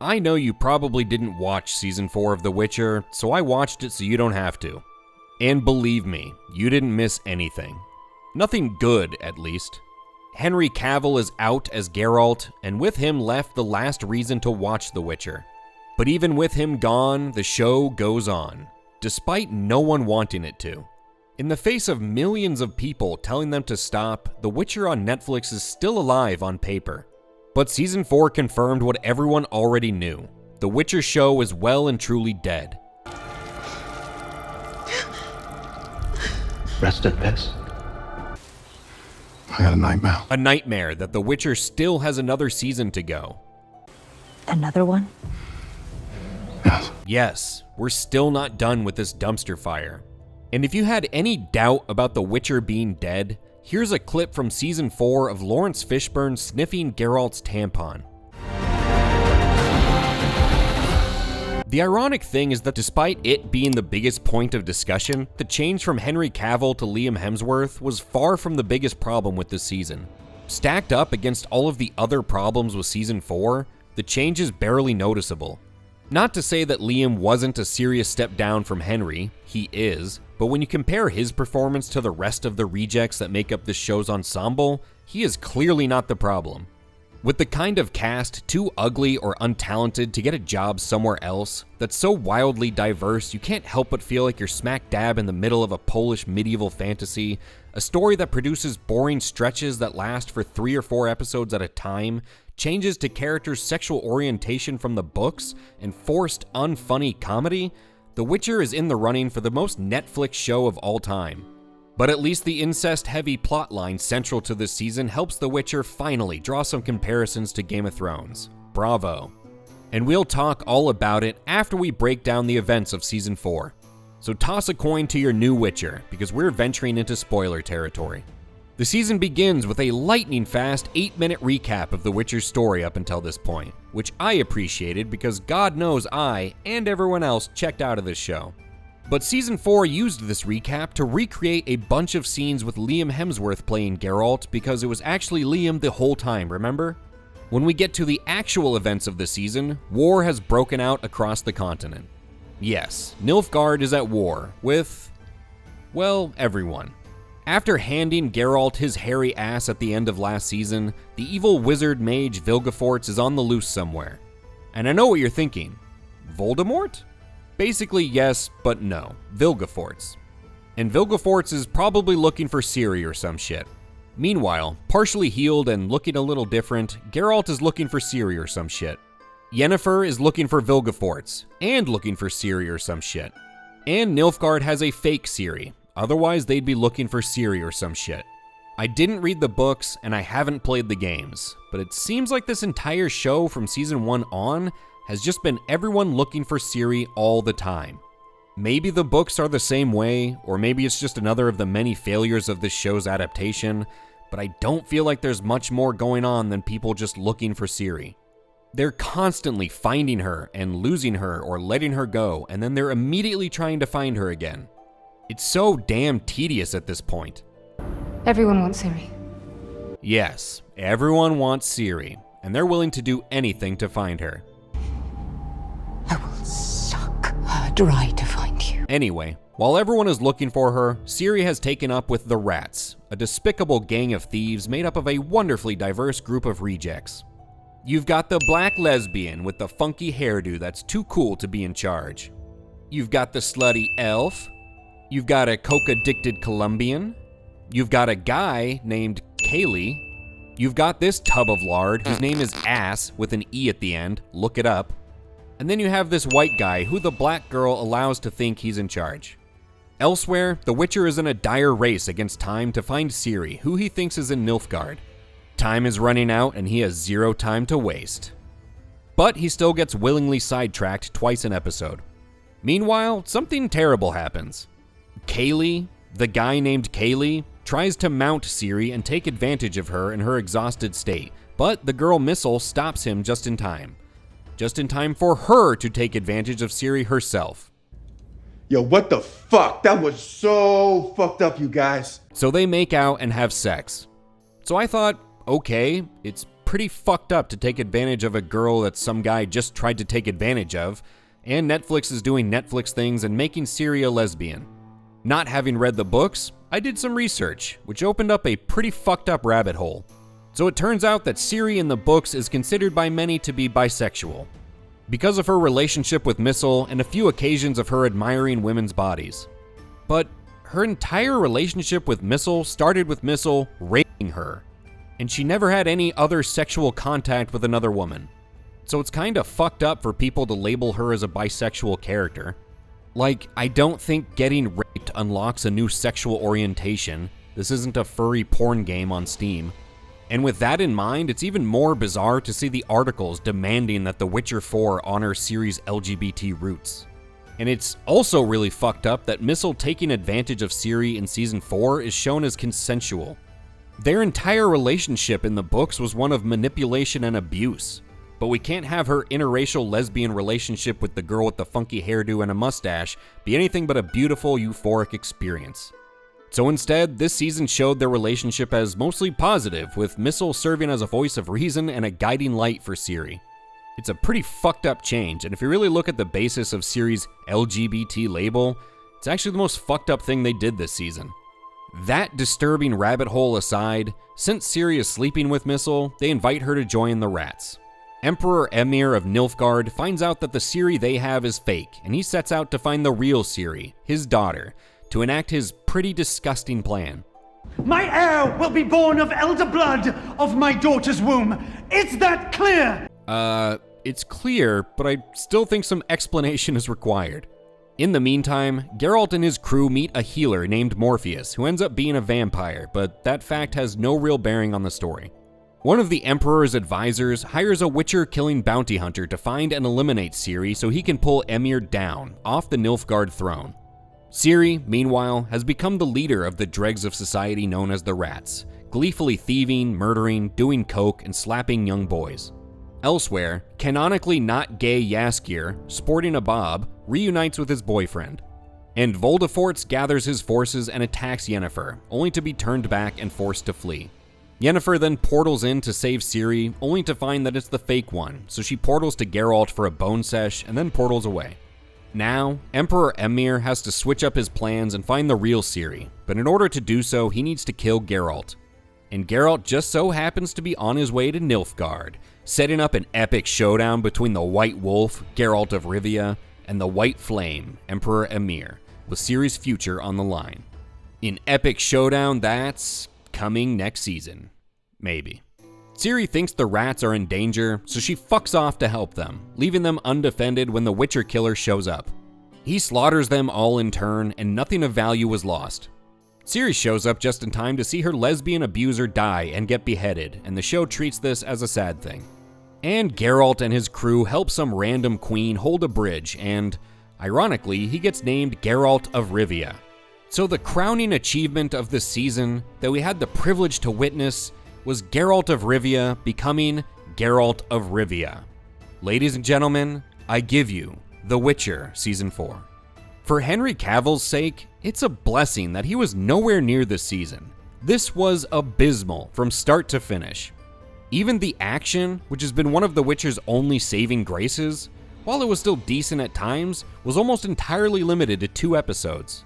I know you probably didn't watch Season 4 of The Witcher, so I watched it so you don't have to. And believe me, you didn't miss anything. Nothing good, at least. Henry Cavill is out as Geralt, and with him left the last reason to watch The Witcher. But even with him gone, the show goes on, despite no one wanting it to. In the face of millions of people telling them to stop, The Witcher on Netflix is still alive on paper. But Season 4 confirmed what everyone already knew. The Witcher show is well and truly dead. Rest in peace. I had a nightmare. A nightmare that The Witcher still has another season to go. Another one? Yes. Yes, we're still not done with this dumpster fire. And if you had any doubt about The Witcher being dead, here's a clip from Season 4 of Lawrence Fishburne sniffing Geralt's tampon. The ironic thing is that despite it being the biggest point of discussion, the change from Henry Cavill to Liam Hemsworth was far from the biggest problem with this season. Stacked up against all of the other problems with Season 4, the change is barely noticeable. Not to say that Liam wasn't a serious step down from Henry, he is, but when you compare his performance to the rest of the rejects that make up this show's ensemble, he is clearly not the problem. With the kind of cast too ugly or untalented to get a job somewhere else, that's so wildly diverse you can't help but feel like you're smack dab in the middle of a Polish medieval fantasy, a story that produces boring stretches that last for 3 or 4 episodes at a time, changes to characters' sexual orientation from the books, and forced unfunny comedy, The Witcher is in the running for the most Netflix show of all time. But at least the incest-heavy plotline central to this season helps The Witcher finally draw some comparisons to Game of Thrones. Bravo. And we'll talk all about it after we break down the events of Season 4. So toss a coin to your new Witcher, because we're venturing into spoiler territory. The season begins with a lightning-fast 8-minute recap of The Witcher's story up until this point, which I appreciated because God knows I, and everyone else, checked out of this show. But Season 4 used this recap to recreate a bunch of scenes with Liam Hemsworth playing Geralt because it was actually Liam the whole time, remember? When we get to the actual events of the season, war has broken out across the continent. Yes, Nilfgaard is at war with, well, everyone. After handing Geralt his hairy ass at the end of last season, the evil wizard mage Vilgefortz is on the loose somewhere. And I know what you're thinking. Voldemort? Basically yes, but no. Vilgefortz. And Vilgefortz is probably looking for Ciri or some shit. Meanwhile, partially healed and looking a little different, Geralt is looking for Ciri or some shit. Yennefer is looking for Vilgefortz, and looking for Ciri or some shit. And Nilfgaard has a fake Ciri, otherwise they'd be looking for Ciri or some shit. I didn't read the books, and I haven't played the games, but it seems like this entire show from Season 1 on has just been everyone looking for Ciri all the time. Maybe the books are the same way, or maybe it's just another of the many failures of this show's adaptation, but I don't feel like there's much more going on than people just looking for Ciri. They're constantly finding her and losing her or letting her go, and then they're immediately trying to find her again. It's so damn tedious at this point. Everyone wants Ciri. Yes, everyone wants Ciri, and they're willing to do anything to find her. I will suck her dry to find you. Anyway, while everyone is looking for her, Ciri has taken up with the Rats, a despicable gang of thieves made up of a wonderfully diverse group of rejects. You've got the black lesbian with the funky hairdo that's too cool to be in charge. You've got the slutty elf. You've got a coke-addicted Colombian. You've got a guy named Kaylee. You've got this tub of lard whose name is Ass with an E at the end, look it up. And then you have this white guy who the black girl allows to think he's in charge. Elsewhere, the Witcher is in a dire race against time to find Ciri, who he thinks is in Nilfgaard. Time is running out and he has 0 time to waste. But he still gets willingly sidetracked twice an episode. Meanwhile, something terrible happens. Kaylee, the guy named Kaylee, tries to mount Ciri and take advantage of her in her exhausted state, but the girl Missile stops him just in time. Just in time for her to take advantage of Ciri herself. Yo, what the fuck? That was so fucked up, you guys. So they make out and have sex. So I thought, okay, it's pretty fucked up to take advantage of a girl that some guy just tried to take advantage of, and Netflix is doing Netflix things and making Ciri a lesbian. Not having read the books, I did some research, which opened up a pretty fucked up rabbit hole. So it turns out that Ciri in the books is considered by many to be bisexual, because of her relationship with Missile and a few occasions of her admiring women's bodies. But her entire relationship with Missile started with Missile raping her, and she never had any other sexual contact with another woman. So it's kinda fucked up for people to label her as a bisexual character. Like, I don't think getting raped unlocks a new sexual orientation. This isn't a furry porn game on Steam. And with that in mind, it's even more bizarre to see the articles demanding that The Witcher 4 honor Ciri's LGBT roots. And it's also really fucked up that Missile taking advantage of Ciri in Season 4 is shown as consensual. Their entire relationship in the books was one of manipulation and abuse. But we can't have her interracial lesbian relationship with the girl with the funky hairdo and a mustache be anything but a beautiful, euphoric experience. So instead, this season showed their relationship as mostly positive, with Missile serving as a voice of reason and a guiding light for Ciri. It's a pretty fucked up change, and if you really look at the basis of Ciri's LGBT label, it's actually the most fucked up thing they did this season. That disturbing rabbit hole aside, since Ciri is sleeping with Missile, they invite her to join the Rats. Emperor Emir of Nilfgaard finds out that the Ciri they have is fake, and he sets out to find the real Ciri, his daughter, to enact his pretty disgusting plan. My heir will be born of elder blood of my daughter's womb. Is that clear? It's clear, but I still think some explanation is required. In the meantime, Geralt and his crew meet a healer named Morpheus, who ends up being a vampire, but that fact has no real bearing on the story. One of the Emperor's advisors hires a Witcher-killing bounty hunter to find and eliminate Ciri so he can pull Emir down, off the Nilfgaard throne. Ciri, meanwhile, has become the leader of the dregs of society known as the Rats, gleefully thieving, murdering, doing coke, and slapping young boys. Elsewhere, canonically not gay Jaskier, sporting a bob, reunites with his boyfriend. And Voldefortz gathers his forces and attacks Yennefer, only to be turned back and forced to flee. Yennefer then portals in to save Ciri, only to find that it's the fake one, so she portals to Geralt for a bone sesh and then portals away. Now, Emperor Emir has to switch up his plans and find the real Ciri, but in order to do so, he needs to kill Geralt. And Geralt just so happens to be on his way to Nilfgaard, setting up an epic showdown between the White Wolf, Geralt of Rivia, and the White Flame, Emperor Emir, with Ciri's future on the line. An epic showdown that's coming next season. Maybe. Ciri thinks the Rats are in danger, so she fucks off to help them, leaving them undefended when the Witcher killer shows up. He slaughters them all in turn, and nothing of value was lost. Ciri shows up just in time to see her lesbian abuser die and get beheaded, and the show treats this as a sad thing. And Geralt and his crew help some random queen hold a bridge, and, ironically, he gets named Geralt of Rivia. So the crowning achievement of this season that we had the privilege to witness was Geralt of Rivia becoming Geralt of Rivia. Ladies and gentlemen, I give you The Witcher Season 4. For Henry Cavill's sake, it's a blessing that he was nowhere near this season. This was abysmal from start to finish. Even the action, which has been one of The Witcher's only saving graces, while it was still decent at times, was almost entirely limited to 2 episodes.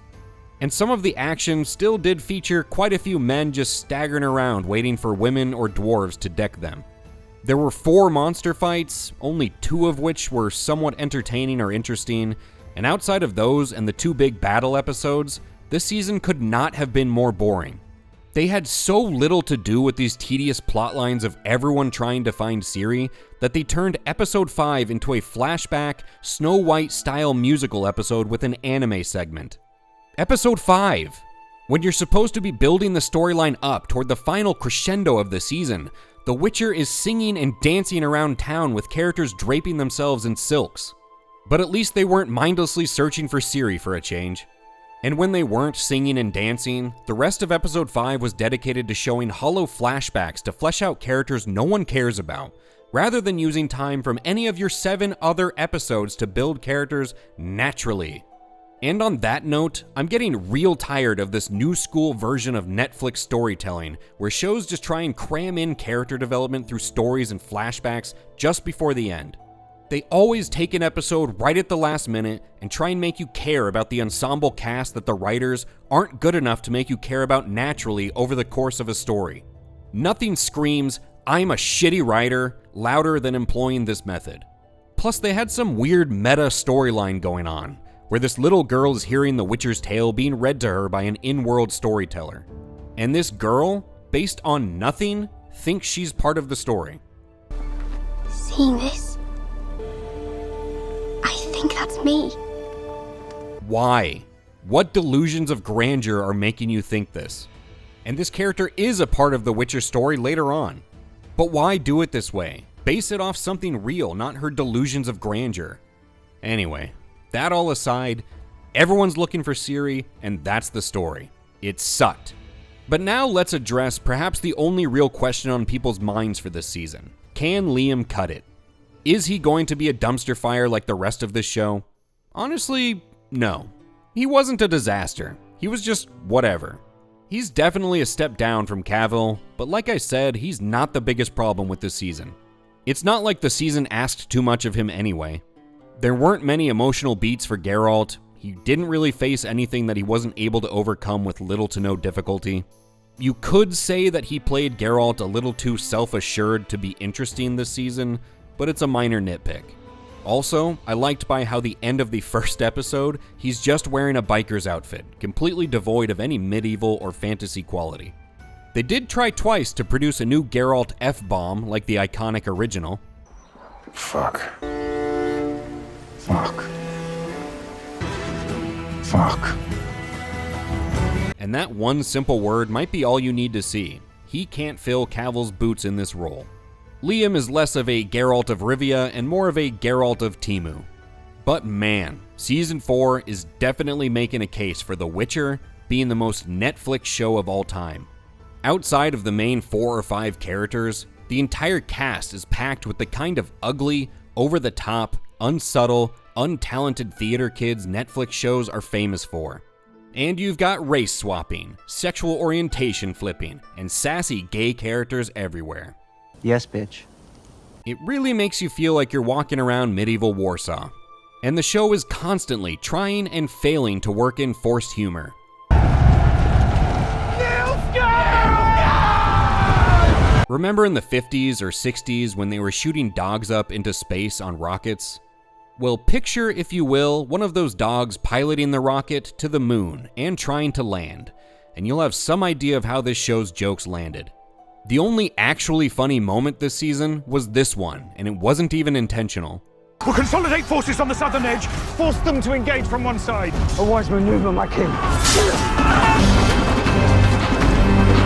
And some of the action still did feature quite a few men just staggering around waiting for women or dwarves to deck them. There were 4 monster fights, only 2 of which were somewhat entertaining or interesting, and outside of those and the 2 big battle episodes, this season could not have been more boring. They had so little to do with these tedious plotlines of everyone trying to find Ciri that they turned episode 5 into a flashback, Snow White-style musical episode with an anime segment. Episode 5! When you're supposed to be building the storyline up toward the final crescendo of the season, The Witcher is singing and dancing around town with characters draping themselves in silks. But at least they weren't mindlessly searching for Ciri for a change. And when they weren't singing and dancing, the rest of episode 5 was dedicated to showing hollow flashbacks to flesh out characters no one cares about, rather than using time from any of your 7 other episodes to build characters naturally. And on that note, I'm getting real tired of this new school version of Netflix storytelling, where shows just try and cram in character development through stories and flashbacks just before the end. They always take an episode right at the last minute and try and make you care about the ensemble cast that the writers aren't good enough to make you care about naturally over the course of a story. Nothing screams, "I'm a shitty writer," louder than employing this method. Plus, they had some weird meta storyline going on, where this little girl is hearing the Witcher's tale being read to her by an in-world storyteller. And this girl, based on nothing, thinks she's part of the story. Seeing this, I think that's me. Why? What delusions of grandeur are making you think this? And this character is a part of the Witcher story later on. But why do it this way? Base it off something real, not her delusions of grandeur. Anyway, that all aside, everyone's looking for Ciri, and that's the story. It sucked. But now let's address perhaps the only real question on people's minds for this season. Can Liam cut it? Is he going to be a dumpster fire like the rest of this show? Honestly, no. He wasn't a disaster. He was just whatever. He's definitely a step down from Cavill, but like I said, he's not the biggest problem with this season. It's not like the season asked too much of him anyway. There weren't many emotional beats for Geralt. He didn't really face anything that he wasn't able to overcome with little to no difficulty. You could say that he played Geralt a little too self-assured to be interesting this season, but it's a minor nitpick. Also, I liked by how the end of the first episode, he's just wearing a biker's outfit, completely devoid of any medieval or fantasy quality. They did try twice to produce a new Geralt F-bomb like the iconic original. Fuck. Fuck. Fuck. And that one simple word might be all you need to see. He can't fill Cavill's boots in this role. Liam is less of a Geralt of Rivia and more of a Geralt of Timu. But man, Season 4 is definitely making a case for The Witcher being the most Netflix show of all time. Outside of the main 4 or 5 characters, the entire cast is packed with the kind of ugly, over-the-top, unsubtle, untalented theater kids Netflix shows are famous for. And you've got race swapping, sexual orientation flipping, and sassy gay characters everywhere. Yes, bitch. It really makes you feel like you're walking around medieval Warsaw. And the show is constantly trying and failing to work in forced humor. Remember in the 50s or 60s when they were shooting dogs up into space on rockets? Well, picture, if you will, one of those dogs piloting the rocket to the moon and trying to land, and you'll have some idea of how this show's jokes landed. The only actually funny moment this season was this one, and it wasn't even intentional. We'll consolidate forces on the southern edge, force them to engage from one side. A wise maneuver, my king.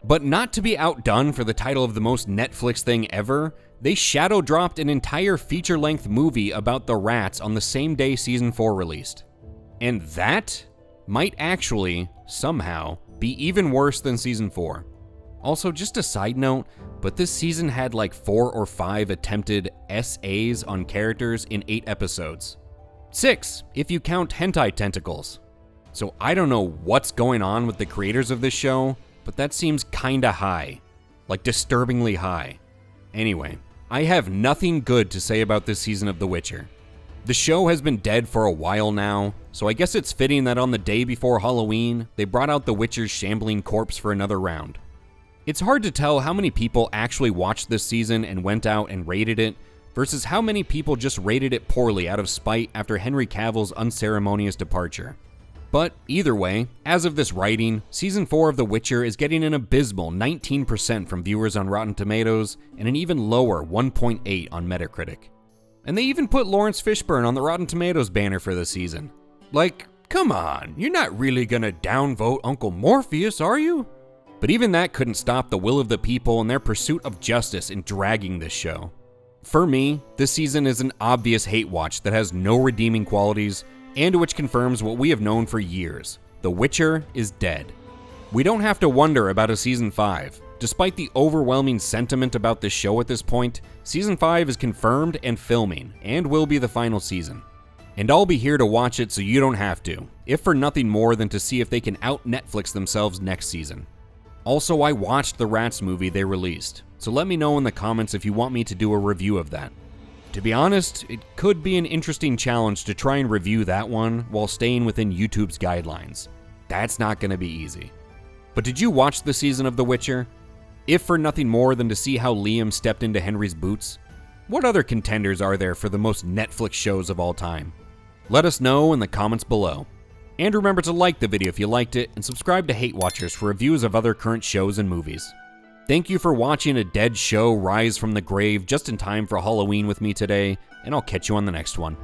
But not to be outdone for the title of the most Netflix thing ever, they shadow dropped an entire feature-length movie about the rats on the same day Season 4 released. And that might actually, somehow, be even worse than Season 4. Also, just a side note, but this season had like 4 or 5 attempted SAs on characters in 8 episodes. 6, if you count hentai tentacles. So I don't know what's going on with the creators of this show, but that seems kinda high. Like disturbingly high. Anyway, I have nothing good to say about this season of The Witcher. The show has been dead for a while now, so I guess it's fitting that on the day before Halloween, they brought out The Witcher's shambling corpse for another round. It's hard to tell how many people actually watched this season and went out and rated it, versus how many people just rated it poorly out of spite after Henry Cavill's unceremonious departure. But either way, as of this writing, Season 4 of The Witcher is getting an abysmal 19% from viewers on Rotten Tomatoes and an even lower 1.8 on Metacritic. And they even put Lawrence Fishburne on the Rotten Tomatoes banner for the season. Like, come on, you're not really gonna downvote Uncle Morpheus, are you? But even that couldn't stop the will of the people and their pursuit of justice in dragging this show. For me, this season is an obvious hate watch that has no redeeming qualities, and which confirms what we have known for years. The Witcher is dead. We don't have to wonder about a Season 5. Despite the overwhelming sentiment about this show at this point, Season 5 is confirmed and filming, and will be the final season. And I'll be here to watch it so you don't have to, if for nothing more than to see if they can out-Netflix themselves next season. Also, I watched the Rats movie they released, so let me know in the comments if you want me to do a review of that. To be honest, it could be an interesting challenge to try and review that one while staying within YouTube's guidelines. That's not going to be easy. But did you watch the season of The Witcher? If for nothing more than to see how Liam stepped into Henry's boots? What other contenders are there for the most Netflix shows of all time? Let us know in the comments below. And remember to like the video if you liked it, and subscribe to HateWatchers for reviews of other current shows and movies. Thank you for watching a dead show rise from the grave just in time for Halloween with me today, and I'll catch you on the next one.